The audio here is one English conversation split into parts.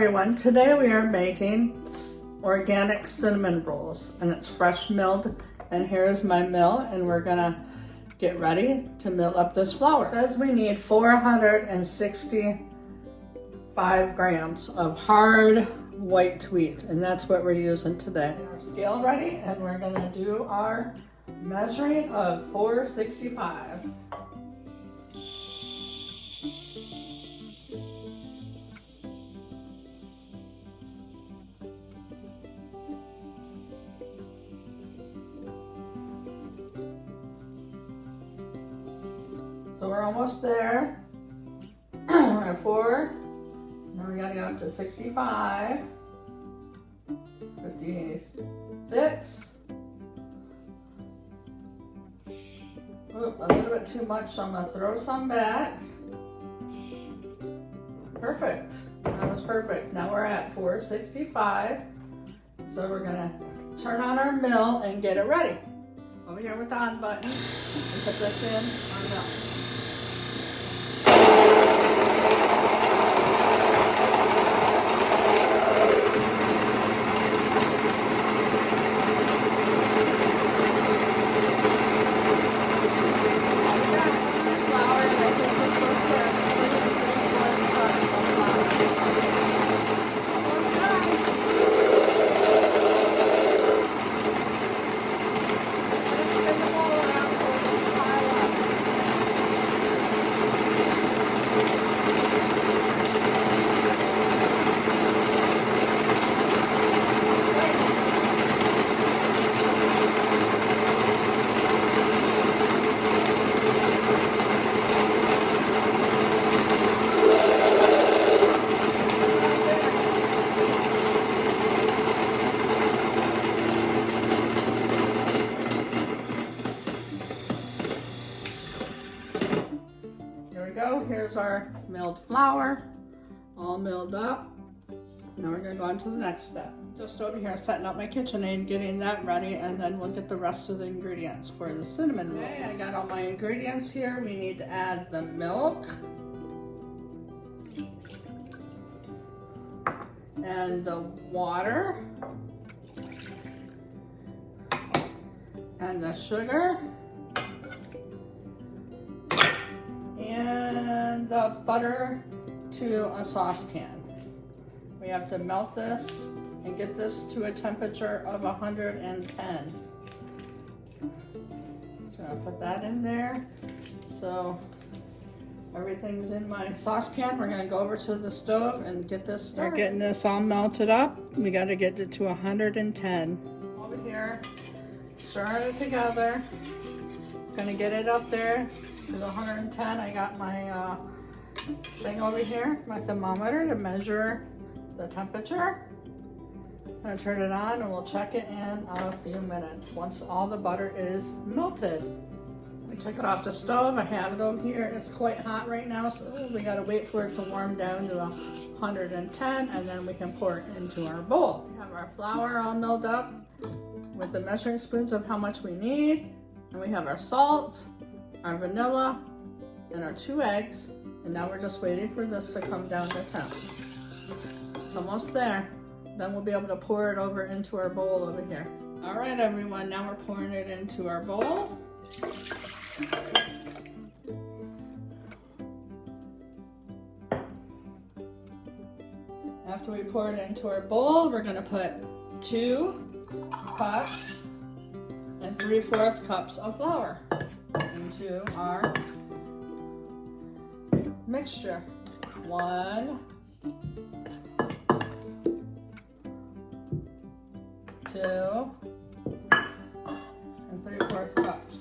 everyone, today we are making organic cinnamon rolls and it's fresh milled, and here is my mill and we're gonna get ready to mill up this flour. It says we need 465 grams of hard white wheat, and that's what we're using today. Our scale ready, and we're gonna do our measuring of 465. So we're almost there. We're at 4. Now we gotta go up to 65, 56. Oop, a little bit too much, so I'm gonna throw some back. Perfect. That was perfect. Now we're at 465. So we're gonna turn on our mill and get it ready. Over here with the on button, and put this in our mill. Here's our milled flour, all milled up. Now we're gonna go on to the next step. Just over here setting up my KitchenAid, getting that ready, and then we'll get the rest of the ingredients for the cinnamon rolls. Okay, I got all my ingredients here. We need to add the milk and the water and the sugar and the butter to a saucepan. We have to melt this and get this to a temperature of 110. So I'll put that in there. So everything's in my saucepan. We're gonna go over to the stove and get this started. We're getting this all melted up. We gotta get it to 110. Over here, stir it together. Gonna get it up there to the 110. I got my thing over here, my thermometer, to measure the temperature. I'm gonna turn it on and we'll check it in a few minutes once all the butter is melted. We took it off the stove. I have it over here. It's quite hot right now, so we gotta wait for it to warm down to 110, and then we can pour it into our bowl. We have our flour all milled up with the measuring spoons of how much we need, and we have our salt, our vanilla, and our 2 eggs, and now we're just waiting for this to come down to temp. It's almost there. Then we'll be able to pour it over into our bowl over here. All right, everyone, now we're pouring it into our bowl. After we pour it into our bowl, we're gonna put 2 cups and 3/4 cups of flour into our mixture. 1, 2, and 3/4 cups.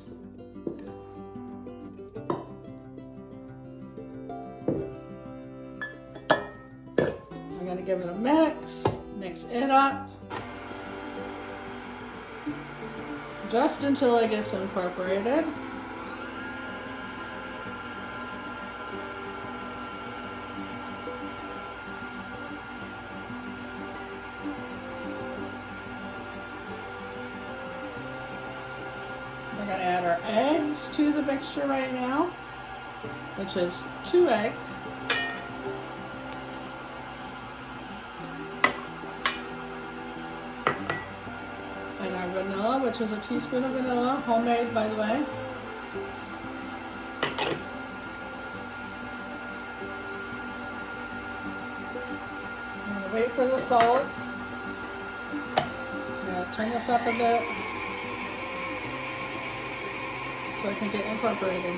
I'm gonna give it a mix it up, just until it gets incorporated. We're going to add our eggs to the mixture right now, which is 2 eggs. vanilla, which is a teaspoon of vanilla, homemade by the way. I'm gonna wait for the salt. Turn this up a bit so it can get incorporated.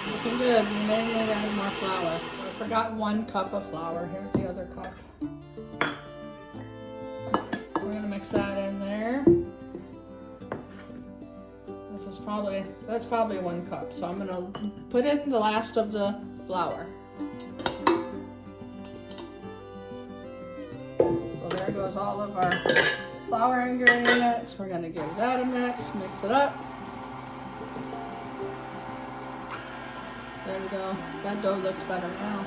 Looking good. We may need to add more flour. I forgot 1 cup of flour. Here's the other cup. We're gonna mix that in there. That's probably 1 cup. So I'm gonna put in the last of the flour. So there goes all of our flour ingredients. We're gonna give that a mix it up. There we go. That dough looks better now.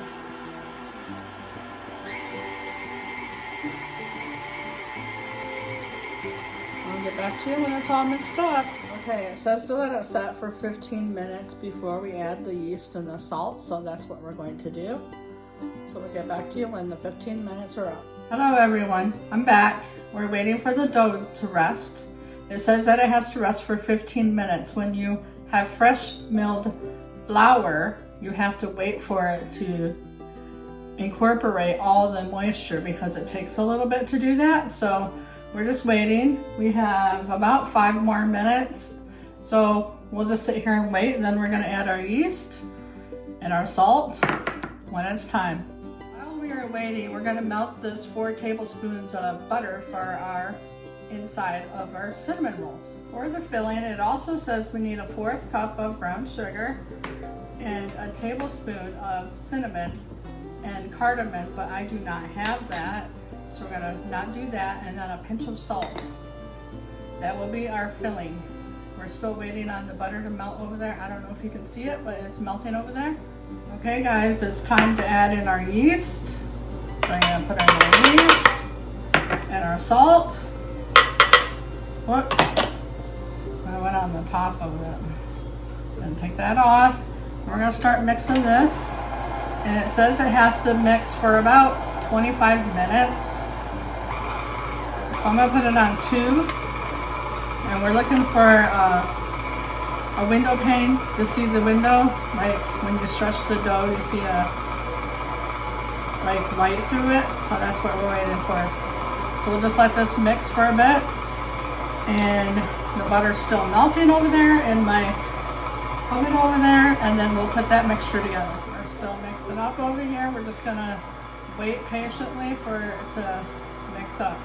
I'll get back to you when it's all mixed up. Okay, it says to let it set for 15 minutes before we add the yeast and the salt, so that's what we're going to do. So we'll get back to you when the 15 minutes are up. Hello everyone, I'm back. We're waiting for the dough to rest. It says that it has to rest for 15 minutes. When you have fresh milled flour, you have to wait for it to incorporate all the moisture because it takes a little bit to do that. So we're just waiting. We have about 5 more minutes. So we'll just sit here and wait, and then we're gonna add our yeast and our salt when it's time. While we are waiting, we're gonna melt this 4 tablespoons of butter for our inside of our cinnamon rolls. For the filling, it also says we need a 1/4 cup of brown sugar and a tablespoon of cinnamon and cardamom, but I do not have that. So we're gonna not do that, and then a pinch of salt. That will be our filling. We're still waiting on the butter to melt over there. I don't know if you can see it, but it's melting over there. Okay guys, it's time to add in our yeast. So I'm gonna put in our yeast and our salt. Whoops, I went on the top of it. And take that off. We're gonna start mixing this. And it says it has to mix for about 25 minutes. So I'm gonna put it on 2. And we're looking for a window pane to see the window. Like when you stretch the dough, you see a like light through it. So that's what we're waiting for. So we'll just let this mix for a bit. And the butter's still melting over there in my oven over there. And then we'll put that mixture together. We're still mixing up over here. We're just gonna wait patiently for it to mix up.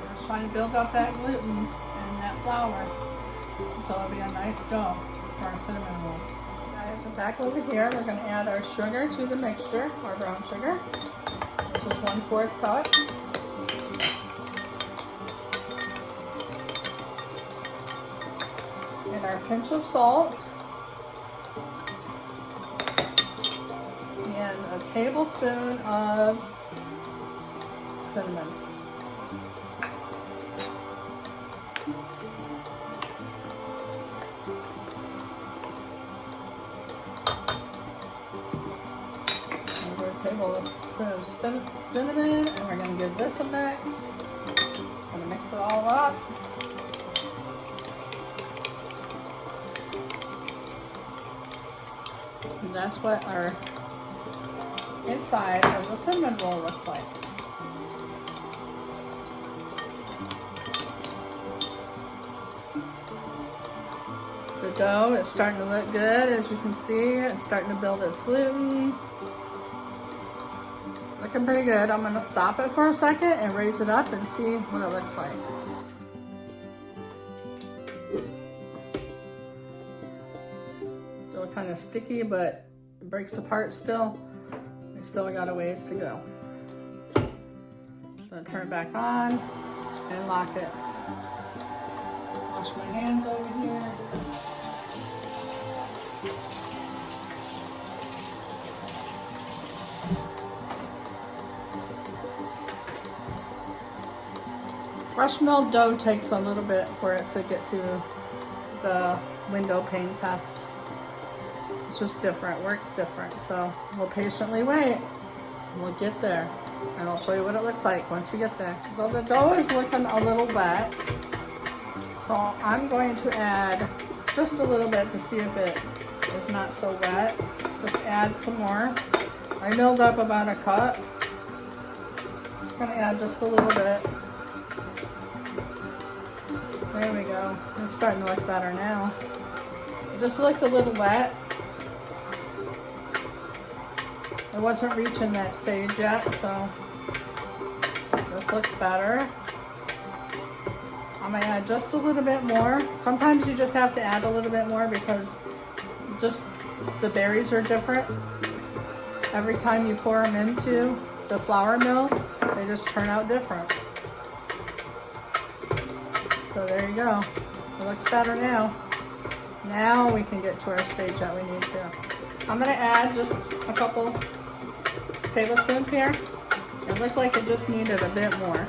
We're just trying to build up that gluten and that flour, so it'll be a nice dough for our cinnamon rolls. Guys, I'm back over here. We're going to add our sugar to the mixture, our brown sugar, which is 1/4 cup. And our pinch of salt. And a tablespoon of cinnamon. Another tablespoon of cinnamon, and we're going to give this a mix. Going to mix it all up. And that's what our inside of the cinnamon roll looks like. The dough is starting to look good. As you can see, it's starting to build its gluten. Looking pretty good. I'm going to stop it for a second and raise it up and see what it looks like. Still kind of sticky, but it breaks apart still. We still got a ways to go. Gonna turn it back on and lock it. Wash my hands over here. Fresh milled dough takes a little bit for it to get to the window pane test. It's just different, works different. So we'll patiently wait. We'll get there. And I'll show you what it looks like once we get there. So the dough is looking a little wet. So I'm going to add just a little bit to see if it is not so wet. Just add some more. I milled up about a cup. Just gonna add just a little bit. There we go. It's starting to look better now. It just looked a little wet. It wasn't reaching that stage yet, so this looks better. I'm gonna add just a little bit more. Sometimes you just have to add a little bit more because just the berries are different. Every time you pour them into the flour mill, they just turn out different. So there you go. It looks better now. Now we can get to our stage that we need to. I'm gonna add just a couple tablespoons here. It looked like it just needed a bit more.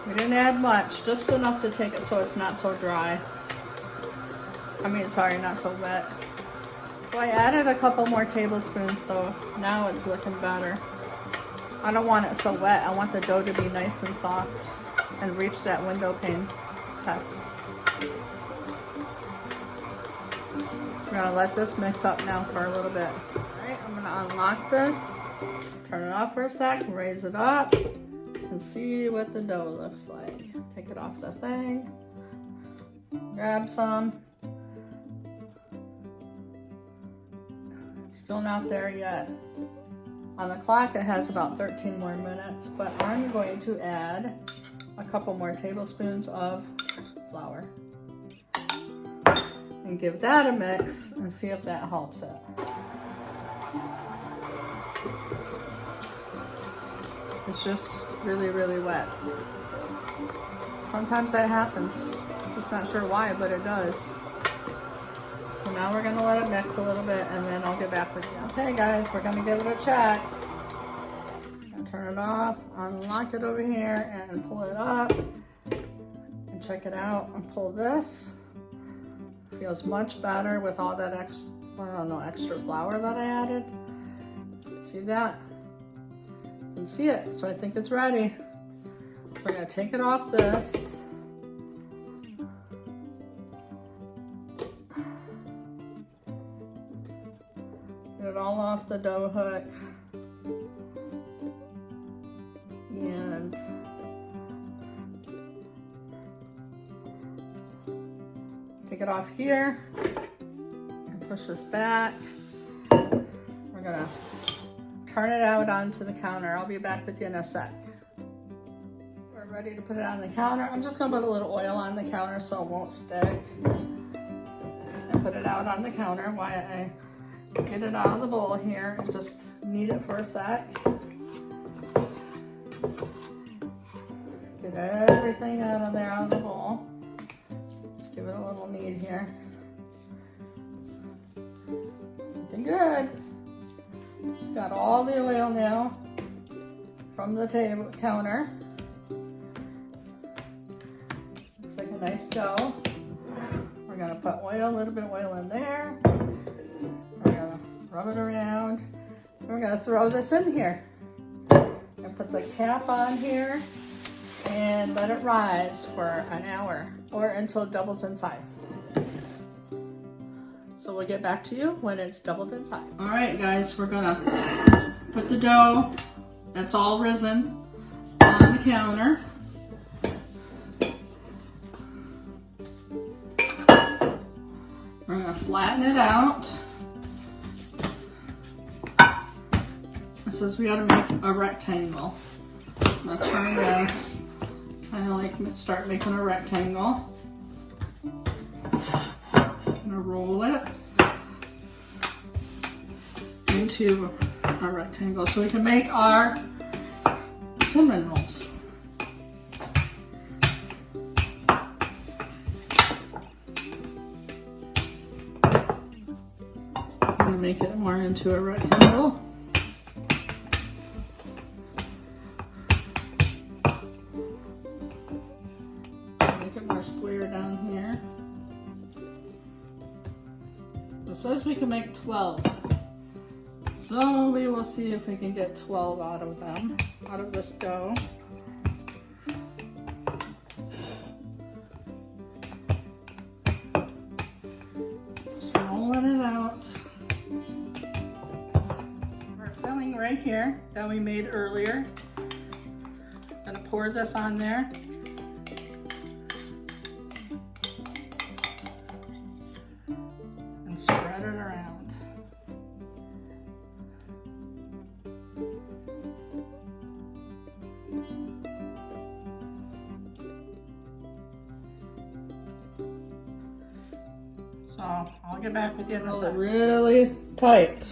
We didn't add much, just enough to take it so it's not so dry. I mean, sorry, not so wet. So I added a couple more tablespoons, so now it's looking better. I don't want it so wet. I want the dough to be nice and soft and reach that window pane test. We're gonna let this mix up now for a little bit. All right, I'm gonna unlock this, turn it off for a sec, raise it up, and see what the dough looks like. Take it off the thing, grab some. Still not there yet. On the clock it has about 13 more minutes, but I'm going to add a couple more tablespoons of flour and give that a mix and see if that helps it. It's just really, really wet. Sometimes that happens. Just not sure why, but it does. So now we're gonna let it mix a little bit and then I'll get back with you. Okay guys, we're gonna give it a check. Turn it off, unlock it over here and pull it up and check it out and pull this. Feels much better with all that extra flour that I added. See that? You can see it, so I think it's ready. So I'm gonna take it off this. Get it all off the dough hook. And take it off here and push this back. We're gonna turn it out onto the counter. I'll be back with you in a sec. We're ready to put it on the counter. I'm just gonna put a little oil on the counter so it won't stick. And put it out on the counter while I get it out of the bowl here and just knead it for a sec. Get everything out of there out of the bowl. Just give it a little knead here. Looking good. It's got all the oil now from the counter. Looks like a nice dough. We're gonna put oil, a little bit of oil in there. We're gonna rub it around. And we're gonna throw this in here. And put the cap on here and let it rise for an hour or until it doubles in size. So we'll get back to you when it's doubled in size. All right, guys, we're gonna put the dough that's all risen on the counter. We're gonna flatten it out. It says we gotta make a rectangle. I'm gonna turn this, kind of like start making a rectangle. I'm gonna roll it into a rectangle so we can make our cinnamon rolls. I'm gonna make it more into a rectangle. Make it more square down It says we can make 12. So we will see if we can get 12 out of them, out of this dough. Just rolling it out. We're filling right here that we made earlier. Gonna pour this on there. And spread it around. So I'll get back with you in a second. Really tight.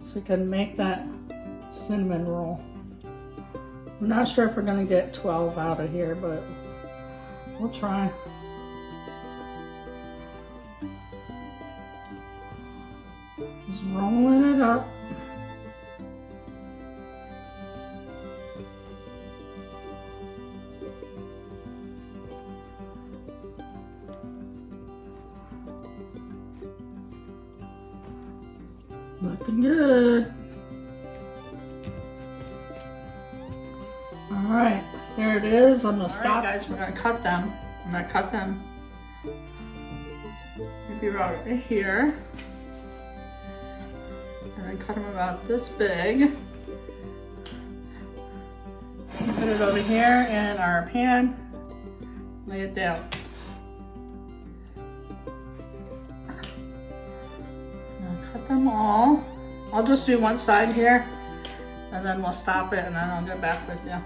So we can make that cinnamon roll. I'm not sure if we're gonna get 12 out of here, but we'll try. Just rolling it up. Looking good. All right, there it is. I'm gonna stop. All right, guys, we're gonna cut them. I'm gonna cut them maybe right here. And then cut them about this big. Put it over here in our pan. Lay it down. Cut them all. I'll just do one side here and then we'll stop it and then I'll get back with you.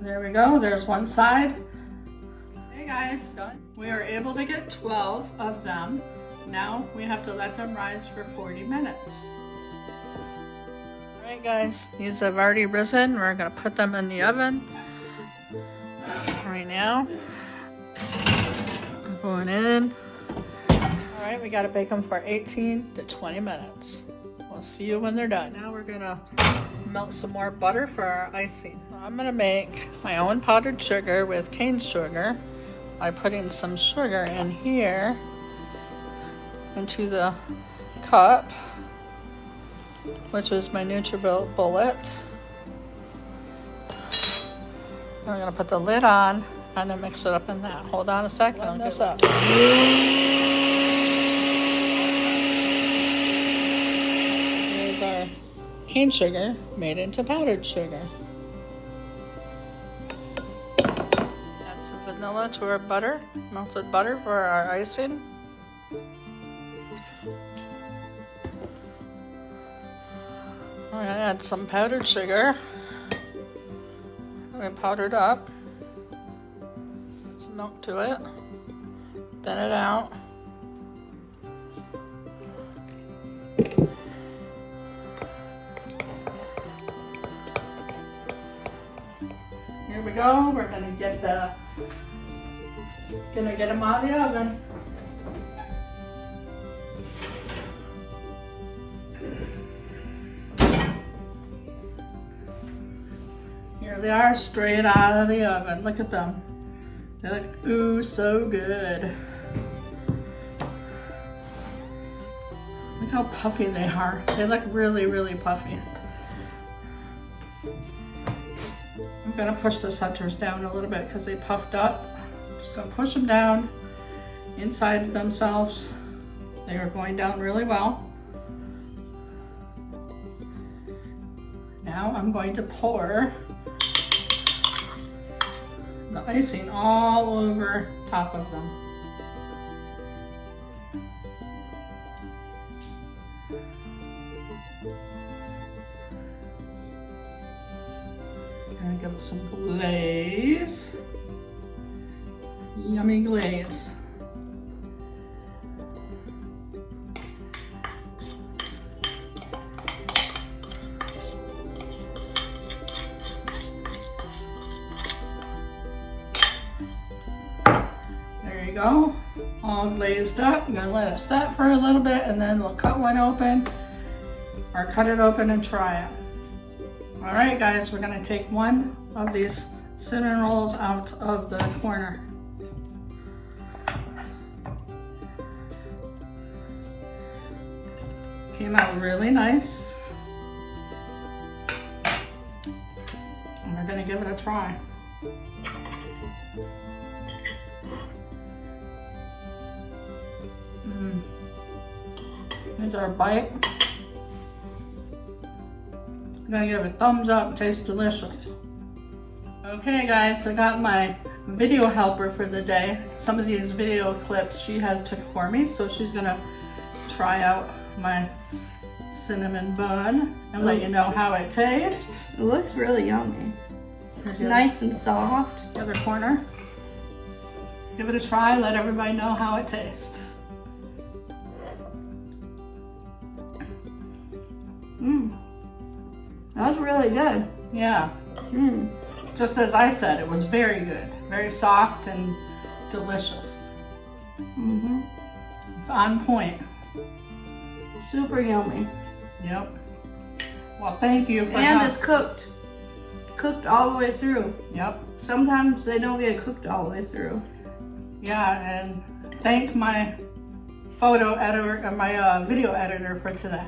There we go, there's one side. Hey guys, done. We are able to get 12 of them. Now we have to let them rise for 40 minutes. Alright guys, these have already risen. We're going to put them in the oven right now. I'm going in. Alright, we got to bake them for 18 to 20 minutes. We'll see you when they're done. Now we're going to melt some more butter for our icing. I'm going to make my own powdered sugar with cane sugar by putting some sugar in here into the cup, which is my NutriBullet bullet. We're going to put the lid on and then mix it up in that. Hold on a second. Blend this up. Here's our cane sugar made into powdered sugar. Add some vanilla to our butter, melted butter for our icing. I'm going to add some powdered sugar. We powdered up. Add some milk to it. Thin it out. Here we go. We're going to get them out of the oven. Here they are, straight out of the oven. Look at them. They look, ooh, so good. Look how puffy they are. They look really, really puffy. I'm gonna push the centers down a little bit because they puffed up. Just gonna push them down inside themselves. They are going down really well. Now I'm going to pour the icing all over top of them. And give it some glaze. Yummy glaze. There you go. All glazed up. I'm gonna let it set for a little bit and then we'll cut one open or cut it open and try it. All right, guys, we're gonna take one of these cinnamon rolls out of the corner. Came out really nice. And we're gonna give it a try. Here's our bite. I'm gonna give it a thumbs up, tastes delicious. Okay guys, I got my video helper for the day. Some of these video clips she had took for me, so she's gonna try out my cinnamon bun and let you know how it tastes. It looks really yummy. It's nice and soft. The other corner. Give it a try, let everybody know how it tastes. That's really good. Yeah. Just as I said, it was very good. Very soft and delicious. It's on point. Super yummy. Yep. Well, thank you for And it's cooked. Cooked all the way through. Yep. Sometimes they don't get cooked all the way through. Yeah, and thank my photo editor, my video editor for today.